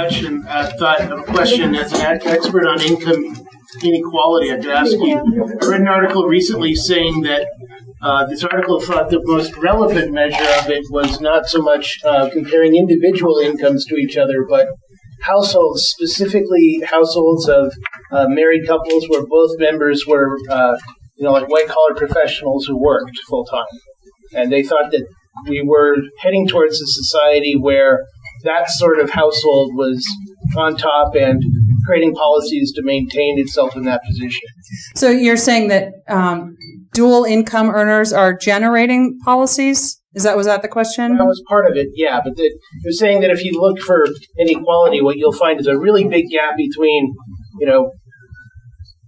much, and thought of a question as an expert on income inequality. I could ask you. I read an article recently saying that this article thought the most relevant measure of it was not so much comparing individual incomes to each other, but households, specifically households of married couples where both members were, like white-collar professionals who worked full-time. And they thought that we were heading towards a society where that sort of household was on top and creating policies to maintain itself in that position. So you're saying that dual income earners are generating policies? Was that the question? That was part of it, yeah. But you're saying that if you look for inequality, what you'll find is a really big gap between,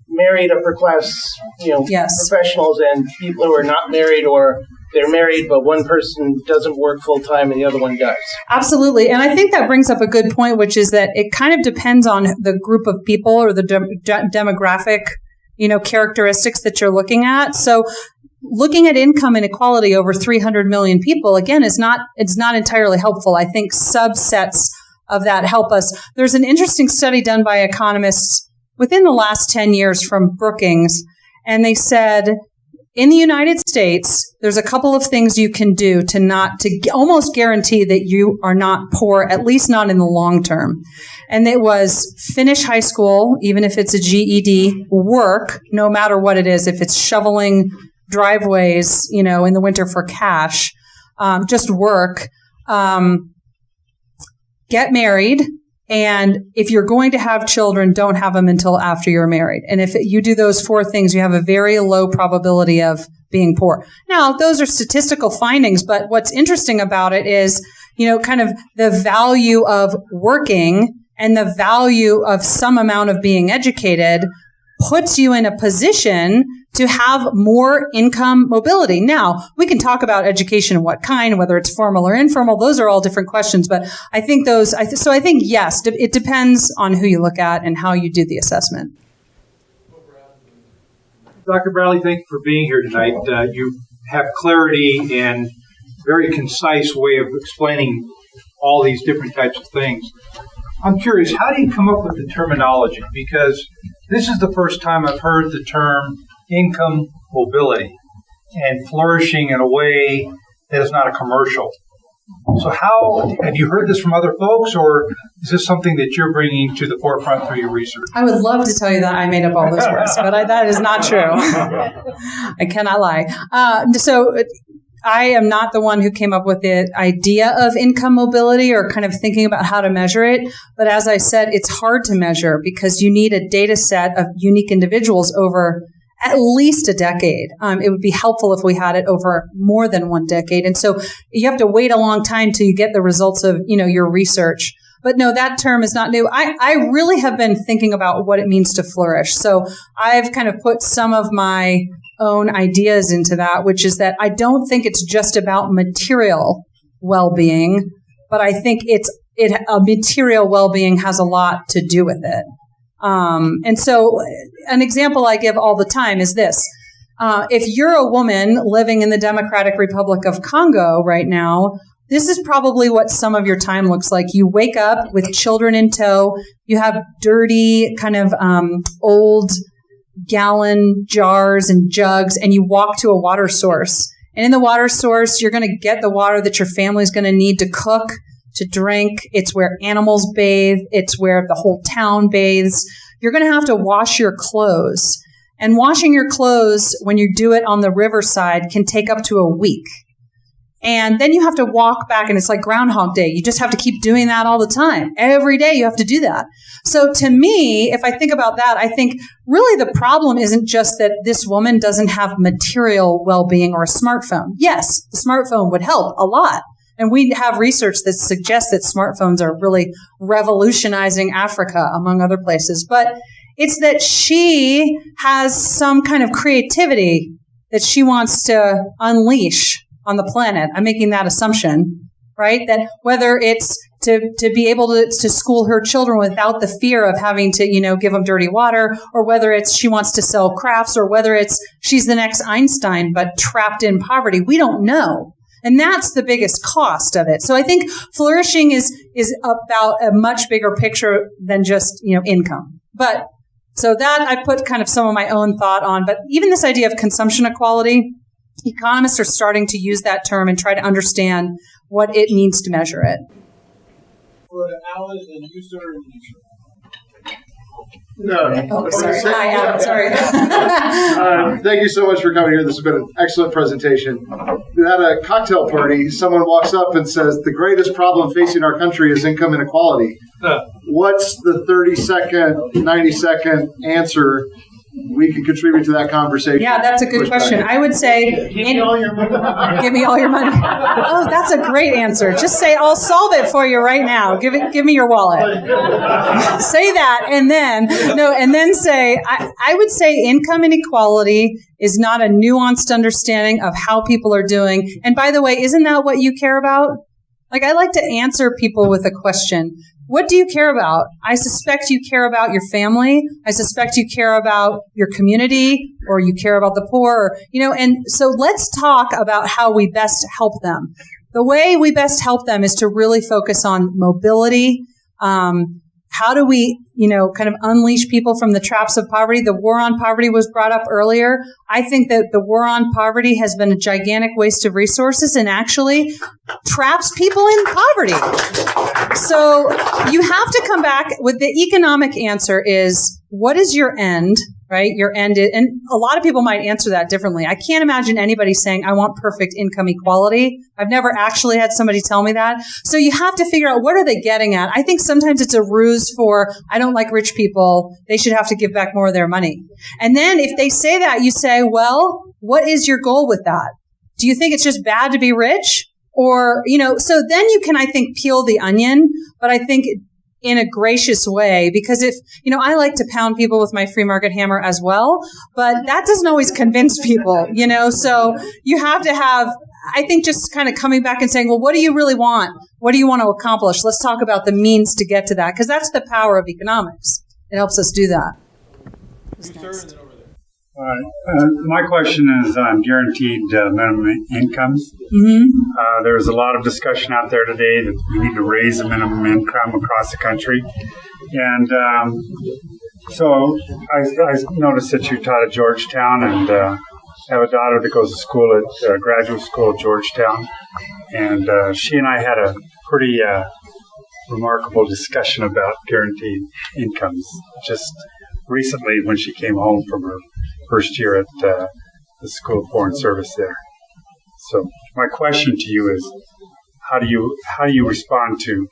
married upper class, yes, professionals and people who are not married, or they're married, but one person doesn't work full time and the other one does. Absolutely. And I think that brings up a good point, which is that it kind of depends on the group of people or the demographic, characteristics that you're looking at. So looking at income inequality over 300 million people, again, it's not entirely helpful. I think subsets of that help us. There's an interesting study done by economists within the last 10 years from Brookings, and they said in the United States, there's a couple of things you can do to almost guarantee that you are not poor, at least not in the long term. And it was finish high school, even if it's a GED, work, no matter what it is, if it's shoveling driveways, in the winter for cash, just work, get married. And if you're going to have children, don't have them until after you're married. And if you do those four things, you have a very low probability of being poor. Now, those are statistical findings, but what's interesting about it is, kind of the value of working and the value of some amount of being educated puts you in a position to have more income mobility. Now, we can talk about education and what kind, whether it's formal or informal. Those are all different questions. But I think I think, yes, it depends on who you look at and how you do the assessment. Dr. Bradley, thank you for being here tonight. You have clarity and very concise way of explaining all these different types of things. I'm curious, how do you come up with the terminology? Because this is the first time I've heard the term income mobility and flourishing in a way that is not a commercial. So how, have you heard this from other folks, or is this something that you're bringing to the forefront through your research? I would love to tell you that I made up all those words, but that is not true. I cannot lie. So I am not the one who came up with the idea of income mobility or kind of thinking about how to measure it. But as I said, it's hard to measure because you need a data set of unique individuals over at least a decade. It would be helpful if we had it over more than one decade. And so you have to wait a long time till you get the results of, your research. But no, that term is not new. I really have been thinking about what it means to flourish. So I've kind of put some of my own ideas into that, which is that I don't think it's just about material well-being, but I think material well-being has a lot to do with it. And so an example I give all the time is this. If you're a woman living in the Democratic Republic of Congo right now, this is probably what some of your time looks like. You wake up with children in tow. You have dirty, kind of old gallon jars and jugs, and you walk to a water source. And in the water source, you're going to get the water that your family's going to need to cook, to drink. It's where animals bathe. It's where the whole town bathes. You're going to have to wash your clothes. And washing your clothes when you do it on the riverside can take up to a week. And then you have to walk back, and it's like Groundhog Day. You just have to keep doing that all the time. Every day you have to do that. So to me, if I think about that, I think really the problem isn't just that this woman doesn't have material well-being or a smartphone. Yes, the smartphone would help a lot. And we have research that suggests that smartphones are really revolutionizing Africa, among other places. But it's that she has some kind of creativity that she wants to unleash on the planet. I'm making that assumption, right? That whether it's to be able to school her children without the fear of having to, give them dirty water, or whether it's she wants to sell crafts, or whether it's she's the next Einstein but trapped in poverty. We don't know. And that's the biggest cost of it. So I think flourishing is about a much bigger picture than just, income. But so that I put kind of some of my own thought on. But even this idea of consumption equality, economists are starting to use that term and try to understand what it means to measure it. For Alan and you, sir, and you, sir. No. Oh, sorry. Hi, Adam. Sorry. Thank you so much for coming here. This has been an excellent presentation. At a cocktail party, someone walks up and says, the greatest problem facing our country is income inequality. What's the 30-second, 90-second answer we can contribute to that conversation? Yeah, that's a good question. I would say, Give me all your money. Give me all your money. Oh, that's a great answer. Just say, I'll solve it for you right now. Give me your wallet. Say that, and then say, I would say income inequality is not a nuanced understanding of how people are doing. And by the way, isn't that what you care about? Like, I like to answer people with a question. What do you care about? I suspect you care about your family. I suspect you care about your community, or you care about the poor, and so let's talk about how we best help them. The way we best help them is to really focus on mobility. How do we, kind of unleash people from the traps of poverty? The war on poverty was brought up earlier. I think that the war on poverty has been a gigantic waste of resources and actually traps people in poverty. So you have to come back with the economic answer is, what is your end? Right? Your end is, and a lot of people might answer that differently. I can't imagine anybody saying, I want perfect income equality. I've never actually had somebody tell me that. So you have to figure out, what are they getting at? I think sometimes it's a ruse for, I don't like rich people. They should have to give back more of their money. And then if they say that, you say, well, what is your goal with that? Do you think it's just bad to be rich? Or, so then you can, I think, peel the onion. But I think in a gracious way, because if, I like to pound people with my free market hammer as well, but that doesn't always convince people, so you have to have, I think, just kind of coming back and saying, well, what do you really want? What do you want to accomplish? Let's talk about the means to get to that, because that's the power of economics. It helps us do that. My question is on guaranteed minimum incomes. Mm-hmm. There's a lot of discussion out there today that we need to raise the minimum income across the country. And so I noticed that you taught at Georgetown, and have a daughter that goes to school at graduate school at Georgetown. And she and I had a pretty remarkable discussion about guaranteed incomes just recently when she came home from her first year at the School of Foreign Service there. So my question to you is, how do you respond to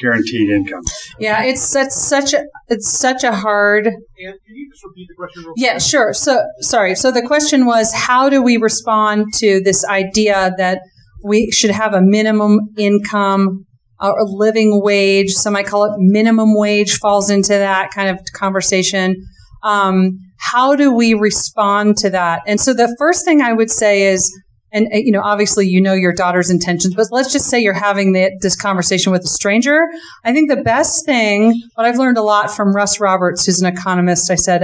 guaranteed income? Yeah, it's such a hard. And can you just repeat the question real quick? Yeah, sure. So the question was, how do we respond to this idea that we should have a minimum income or a living wage? Some might call it minimum wage, falls into that kind of conversation. How do we respond to that? And so the first thing I would say is, and obviously your daughter's intentions, but let's just say you're having this conversation with a stranger. I think the best thing, what I've learned a lot from Russ Roberts, who's an economist, I said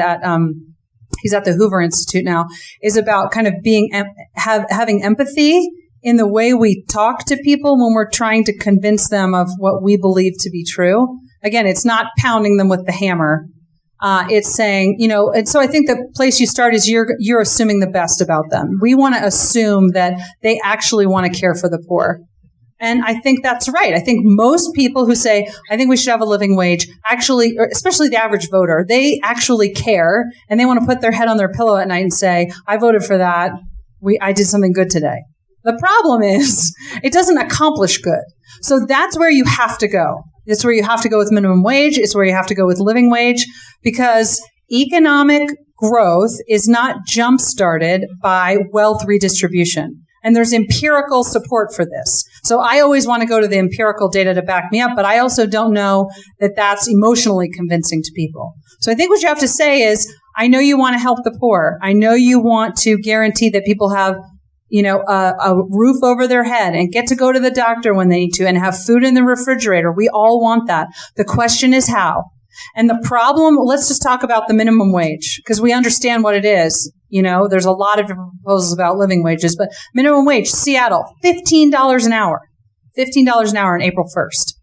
he's at the Hoover Institute now, is about kind of having empathy in the way we talk to people when we're trying to convince them of what we believe to be true. Again, it's not pounding them with the hammer. It's saying, and so I think the place you start is you're assuming the best about them. We want to assume that they actually want to care for the poor. And I think that's right. I think most people who say, I think we should have a living wage, actually, especially the average voter, they actually care, and they want to put their head on their pillow at night and say, I voted for that. I did something good today. The problem is it doesn't accomplish good. So that's where you have to go. It's where you have to go with minimum wage. It's where you have to go with living wage, because economic growth is not jump-started by wealth redistribution. And there's empirical support for this. So I always want to go to the empirical data to back me up, but I also don't know that that's emotionally convincing to people. So I think what you have to say is, I know you want to help the poor. I know you want to guarantee that people have a roof over their head and get to go to the doctor when they need to and have food in the refrigerator. We all want that. The question is how. And the problem, let's just talk about the minimum wage, because we understand what it is. There's a lot of different proposals about living wages, but minimum wage, Seattle, $15 an hour. $15 an hour on April 1st.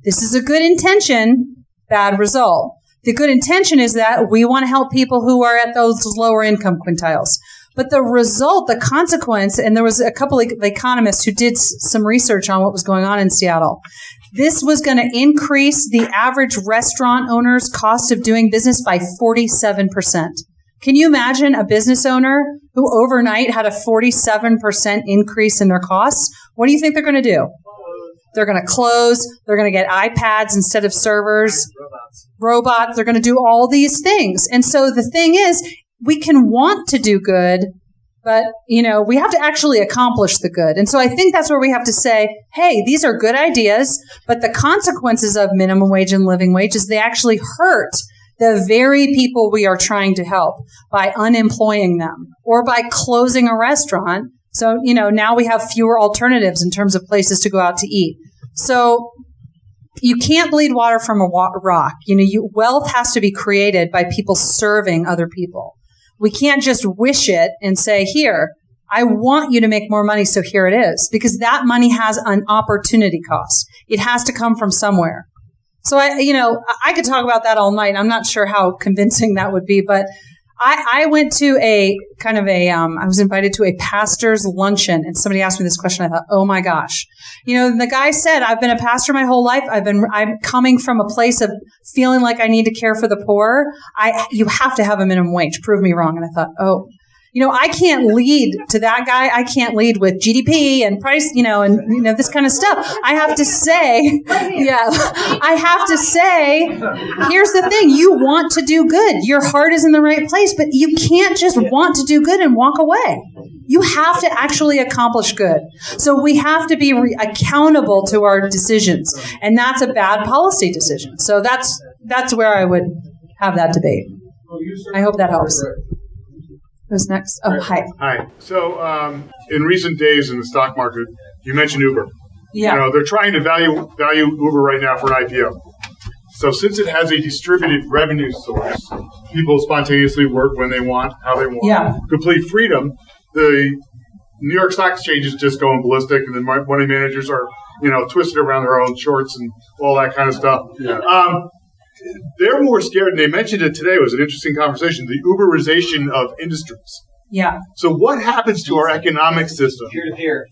This is a good intention, bad result. The good intention is that we want to help people who are at those lower income quintiles. But the result, the consequence, and there was a couple of economists who did some research on what was going on in Seattle. This was going to increase the average restaurant owner's cost of doing business by 47%. Can you imagine a business owner who overnight had a 47% increase in their costs? What do you think they're going to do? They're going to close. They're going to get iPads instead of servers. Robots. They're going to do all these things. And so the thing is, we can want to do good, but, we have to actually accomplish the good. And so I think that's where we have to say, hey, these are good ideas, but the consequences of minimum wage and living wage is they actually hurt the very people we are trying to help by unemploying them or by closing a restaurant. So, now we have fewer alternatives in terms of places to go out to eat. So you can't bleed water from a rock. Wealth has to be created by people serving other people. We can't just wish it and say, here, I want you to make more money, so here it is. Because that money has an opportunity cost. It has to come from somewhere. So I could talk about that all night. I'm not sure how convincing that would be, but I went to I was invited to a pastor's luncheon, and somebody asked me this question. I thought, oh my gosh. The guy said, I've been a pastor my whole life. I'm coming from a place of feeling like I need to care for the poor. You have to have a minimum wage. Prove me wrong. And I thought, I can't lead to that guy. I can't lead with GDP and price, and this kind of stuff. I have to say, here's the thing. You want to do good. Your heart is in the right place, but you can't just want to do good and walk away. You have to actually accomplish good. So we have to be accountable to our decisions. And that's a bad policy decision. So that's where I would have that debate. I hope that helps. Who's next? Oh, hi. Hi. So, in recent days in the stock market, you mentioned Uber. Yeah. They're trying to value Uber right now for an IPO. So, since it has a distributed revenue source, people spontaneously work when they want, how they want. Yeah. Complete freedom. The New York Stock Exchange is just going ballistic, and the money managers are, twisted around their own shorts and all that kind of stuff. Yeah. They're more scared, and they mentioned it today. It was an interesting conversation, the Uberization of industries. Yeah. So what happens to our economic system? Peer-to-peer.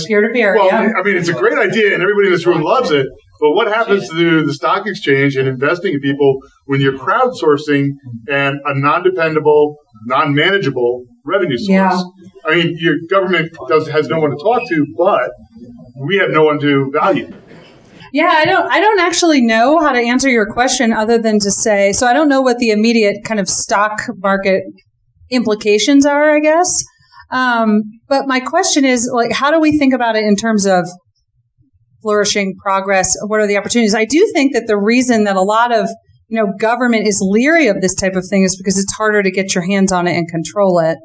Peer-to-peer, yeah. I mean, it's a great idea, and everybody in this room loves it, but what happens to the stock exchange and investing in people when you're crowdsourcing and a non-dependable, non-manageable revenue source? Yeah. I mean, your government has no one to talk to, but we have no one to value. Yeah, I don't actually know how to answer your question other than to say, so I don't know what the immediate kind of stock market implications are, I guess. But my question is, how do we think about it in terms of flourishing, progress? What are the opportunities? I do think that the reason that a lot of, government is leery of this type of thing is because it's harder to get your hands on it and control it.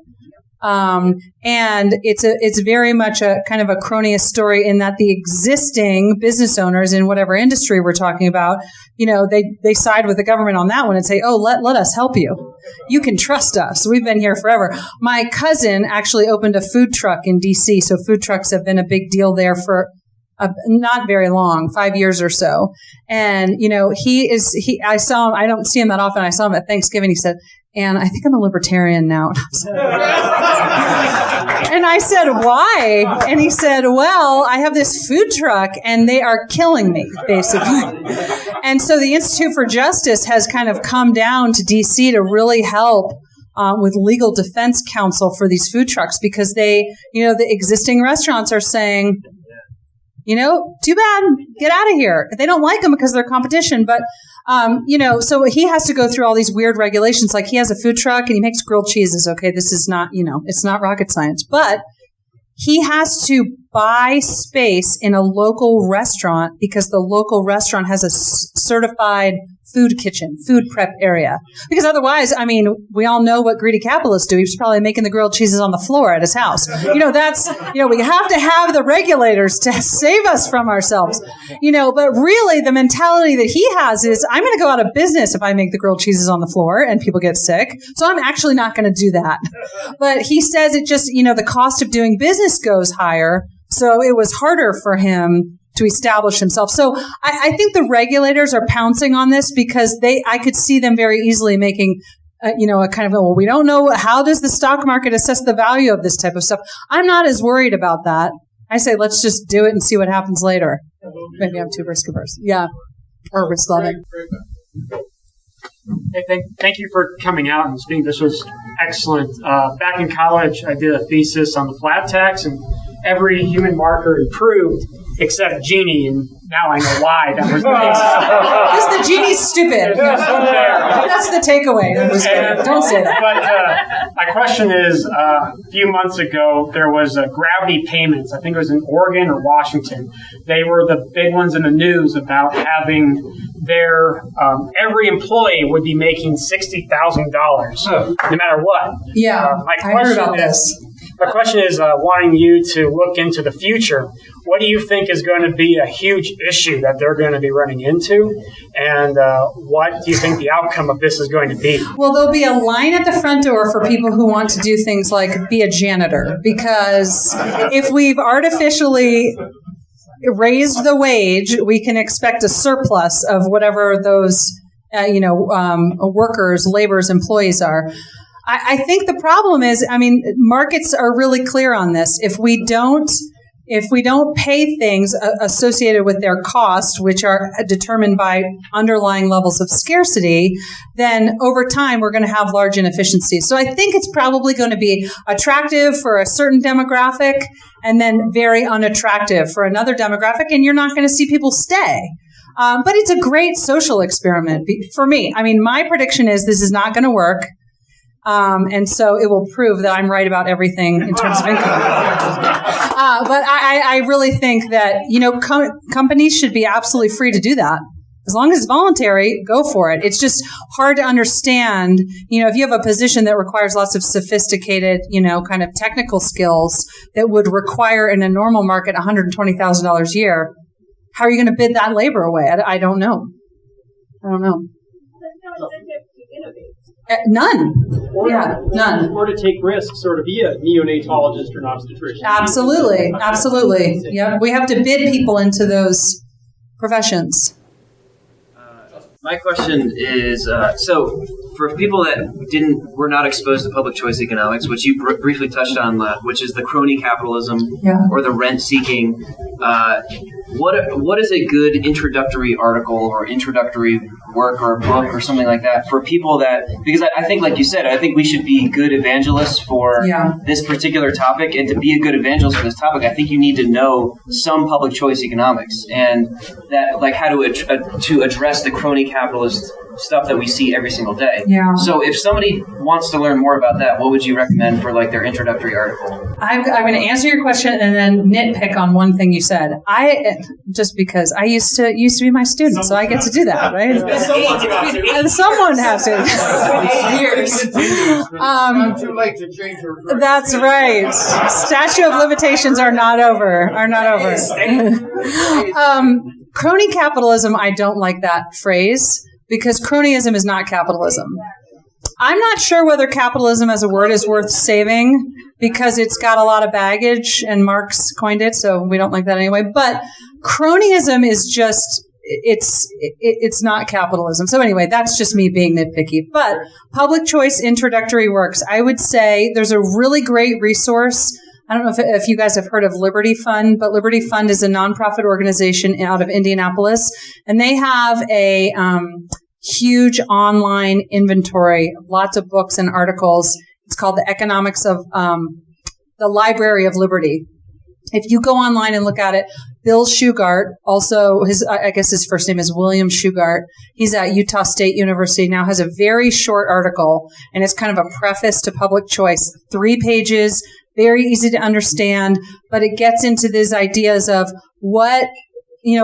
And it's very much a kind of a cronyist story in that the existing business owners in whatever industry we're talking about, they side with the government on that one and say, oh, let us help you. You can trust us. We've been here forever. My cousin actually opened a food truck in DC. So food trucks have been a big deal there for not very long, 5 years or so. And, I saw him, I don't see him that often. I saw him at Thanksgiving. He said, and I think I'm a libertarian now. And I said, why? And he said, well, I have this food truck and they are killing me, basically. And so the Institute for Justice has kind of come down to DC to really help with legal defense counsel for these food trucks because the existing restaurants are saying, too bad, get out of here. They don't like them because they're competition, but so he has to go through all these weird regulations. Like he has a food truck and he makes grilled cheeses. Okay, this is not, it's not rocket science. But he has to buy space in a local restaurant because the local restaurant has a certified food kitchen, food prep area. Because otherwise, I mean, we all know what greedy capitalists do. He's probably making the grilled cheeses on the floor at his house. We have to have the regulators to save us from ourselves. But really the mentality that he has is, I'm going to go out of business if I make the grilled cheeses on the floor and people get sick. So I'm actually not going to do that. But he says it just, the cost of doing business goes higher. So it was harder for him to establish himself. So I think the regulators are pouncing on this because I could see them very easily making, a kind of, well, we don't know, how does the stock market assess the value of this type of stuff? I'm not as worried about that. I say, let's just do it and see what happens later. Maybe I'm too risk averse. Yeah. Or risk loving. Hey, thank you for coming out and speaking. This was excellent. Back in college, I did a thesis on the flat tax, and every human marker improved except Gini, and now I know why that was the case. Because the genie's stupid. That's the takeaway. Don't say that. But my question is, a few months ago, there was gravity payments. I think it was in Oregon or Washington. They were the big ones in the news about having their every employee would be making $60,000 no matter what. Yeah, I heard about this. My question is, wanting you to look into the future, what do you think is going to be a huge issue that they're going to be running into? And what do you think the outcome of this is going to be? Well, there'll be a line at the front door for people who want to do things like be a janitor. Because if we've artificially raised the wage, we can expect a surplus of whatever those, workers, laborers, employees are. I think the problem is, markets are really clear on this. If we don't pay things associated with their cost, which are determined by underlying levels of scarcity, then over time we're going to have large inefficiencies. So I think it's probably going to be attractive for a certain demographic and then very unattractive for another demographic, and you're not going to see people stay. But it's a great social experiment for me. My prediction is this is not going to work. And so it will prove that I'm right about everything in terms of income. But I really think that, companies should be absolutely free to do that. As long as it's voluntary, go for it. It's just hard to understand, if you have a position that requires lots of sophisticated, kind of technical skills that would require in a normal market $120,000 a year, how are you going to bid that labor away? I don't know. None. None. Or to take risks, or to be a neonatologist or an obstetrician. Absolutely. Yeah, we have to bid people into those professions. My question is, so for people that were not exposed to public choice economics, which you briefly touched on, which is the crony capitalism or the rent seeking, what is a good introductory article or introductory work or a book or something like that for people that, because I think, like you said, I think we should be good evangelists for this particular topic, and to be a good evangelist for this topic, I think you need to know some public choice economics and that, like, how to address the crony capitalist stuff that we see every single day. Yeah. So if somebody wants to learn more about that, what would you recommend for like their introductory article? I'm going to answer your question and then nitpick on one thing you said. Just because I used to be my student, so I get to do that, right? Someone has to. Too late to change your. That's right. Statute of limitations are not over. Crony capitalism. I don't like that phrase because cronyism is not capitalism. I'm not sure whether capitalism as a word is worth saving because it's got a lot of baggage and Marx coined it, so we don't like that anyway. But cronyism is just, it's not capitalism. So anyway, that's just me being nitpicky. But public choice introductory works, I would say there's a really great resource. I don't know if you guys have heard of Liberty Fund, but Liberty Fund is a nonprofit organization out of Indianapolis, and they have a huge online inventory of lots of books and articles. It's called The Economics of the Library of Liberty. If you go online and look at it, Bill Shugart, also I guess his first name is William Shugart. He's at Utah State University now, has a very short article, and it's kind of a preface to public choice. 3 pages, very easy to understand, but it gets into these ideas of what,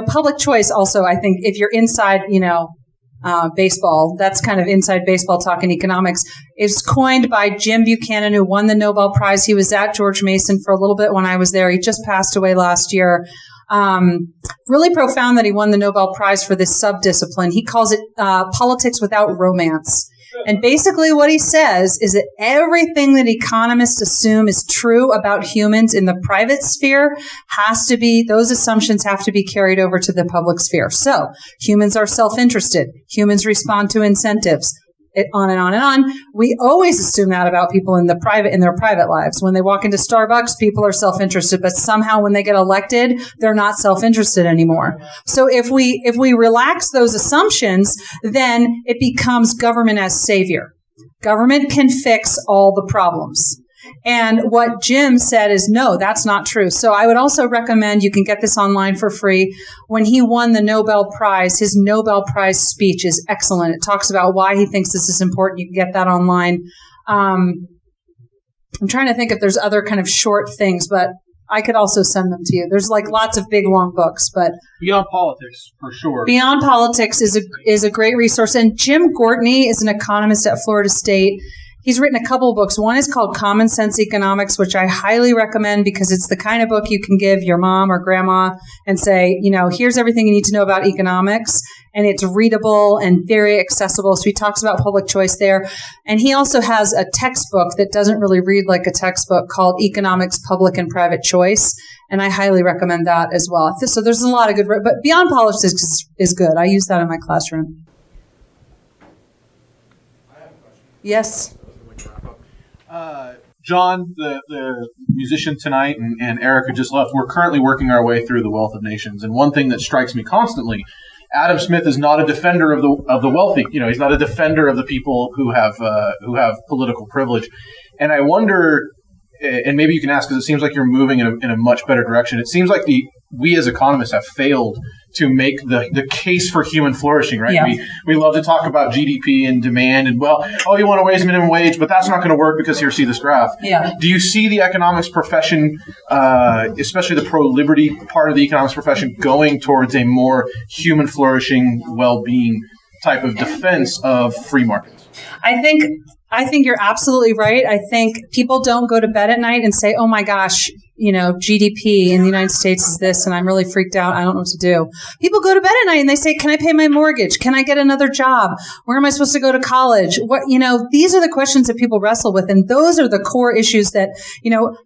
public choice also, I think, if you're inside, baseball. That's kind of inside baseball talk in economics. It's coined by Jim Buchanan, who won the Nobel Prize. He was at George Mason for a little bit when I was there. He just passed away last year. Really profound that he won the Nobel Prize for this subdiscipline. He calls it politics without romance. And basically what he says is that everything that economists assume is true about humans in the private sphere those assumptions have to be carried over to the public sphere. So humans are self-interested. Humans respond to incentives. On and on and on. We always assume that about people in their private lives. When they walk into Starbucks, people are self-interested, but somehow when they get elected, they're not self-interested anymore. So if we relax those assumptions, then it becomes government as savior. Government can fix all the problems. And what Jim said is, no, that's not true. So I would also recommend, you can get this online for free. When he won the Nobel Prize, his Nobel Prize speech is excellent. It talks about why he thinks this is important. You can get that online. I'm trying to think if there's other kind of short things, but I could also send them to you. There's like lots of big, long books, but Beyond Politics, for sure. Beyond Politics is a great resource. And Jim Gortney is an economist at Florida State. He's written a couple of books. One is called Common Sense Economics, which I highly recommend because it's the kind of book you can give your mom or grandma and say, here's everything you need to know about economics. And it's readable and very accessible. So he talks about public choice there. And he also has a textbook that doesn't really read like a textbook called Economics, Public and Private Choice. And I highly recommend that as well. So there's a lot of good, but Beyond Politics is good. I use that in my classroom. I have a question. Yes. John, the musician tonight, and Eric who just left, we're currently working our way through The Wealth of Nations. And one thing that strikes me constantly, Adam Smith is not a defender of the wealthy. He's not a defender of the people who have political privilege. And I wonder, and maybe you can ask, because it seems like you're moving in a much better direction. It seems like we as economists have failed to make the case for human flourishing, right? Yeah. We love to talk about GDP and demand and, you want to raise minimum wage, but that's not going to work because here, see this graph. Yeah. Do you see the economics profession, especially the pro-liberty part of the economics profession, going towards a more human flourishing, well-being type of defense of free markets? I think you're absolutely right. I think people don't go to bed at night and say, oh my gosh, GDP in the United States is this, and I'm really freaked out. I don't know what to do. People go to bed at night and they say, can I pay my mortgage? Can I get another job? Where am I supposed to go to college? These are the questions that people wrestle with. And those are the core issues that,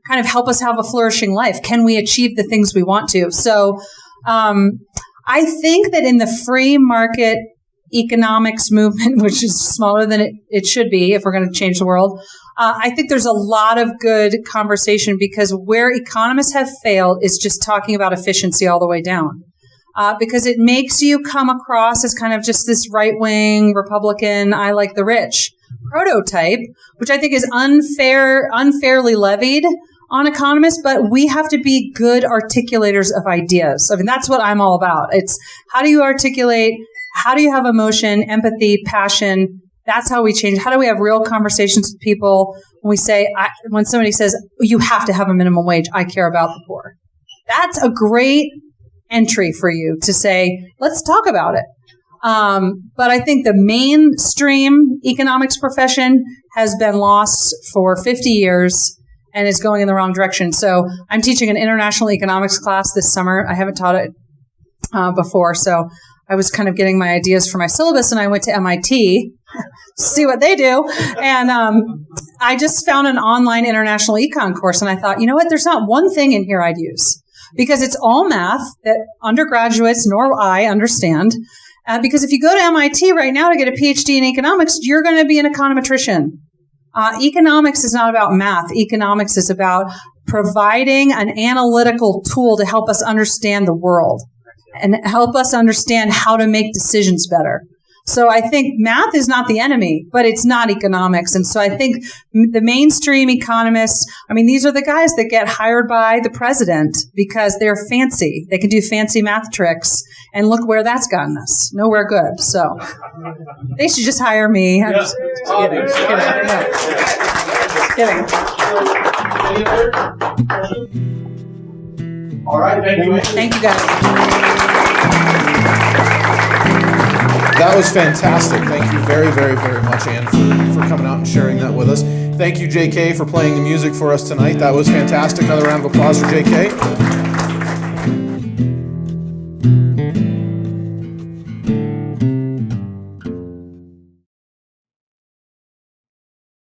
kind of help us have a flourishing life. Can we achieve the things we want to? So, I think that in the free market economics movement, which is smaller than it should be if we're going to change the world, I think there's a lot of good conversation, because where economists have failed is just talking about efficiency all the way down. Because it makes you come across as kind of just this right-wing Republican, I like the rich prototype, which I think is unfairly levied on economists, but we have to be good articulators of ideas. I mean, that's what I'm all about. It's how do you articulate, how do you have emotion, empathy, passion? That's how we change. How do we have real conversations with people when somebody says, you have to have a minimum wage, I care about the poor. That's a great entry for you to say, let's talk about it. But I think the mainstream economics profession has been lost for 50 years and is going in the wrong direction. So I'm teaching an international economics class this summer. I haven't taught it before, so I was kind of getting my ideas for my syllabus, and I went to MIT to see what they do. And I just found an online international econ course, and I thought, you know what? There's not one thing in here I'd use, because it's all math that undergraduates nor I understand. Because if you go to MIT right now to get a PhD in economics, you're going to be an econometrician. Economics is not about math. Economics is about providing an analytical tool to help us understand the world and help us understand how to make decisions better. So I think math is not the enemy, but it's not economics. And so I think the mainstream economists, these are the guys that get hired by the president because they're fancy. They can do fancy math tricks. And look where that's gotten us. Nowhere good. So they should just hire me. I'm just kidding. Just kidding. Any other questions? All right. Thank you. Thank you, guys. That was fantastic. Thank you very, very, very much, Anne, for coming out and sharing that with us. Thank you, JK, for playing the music for us tonight. That was fantastic. Another round of applause for JK.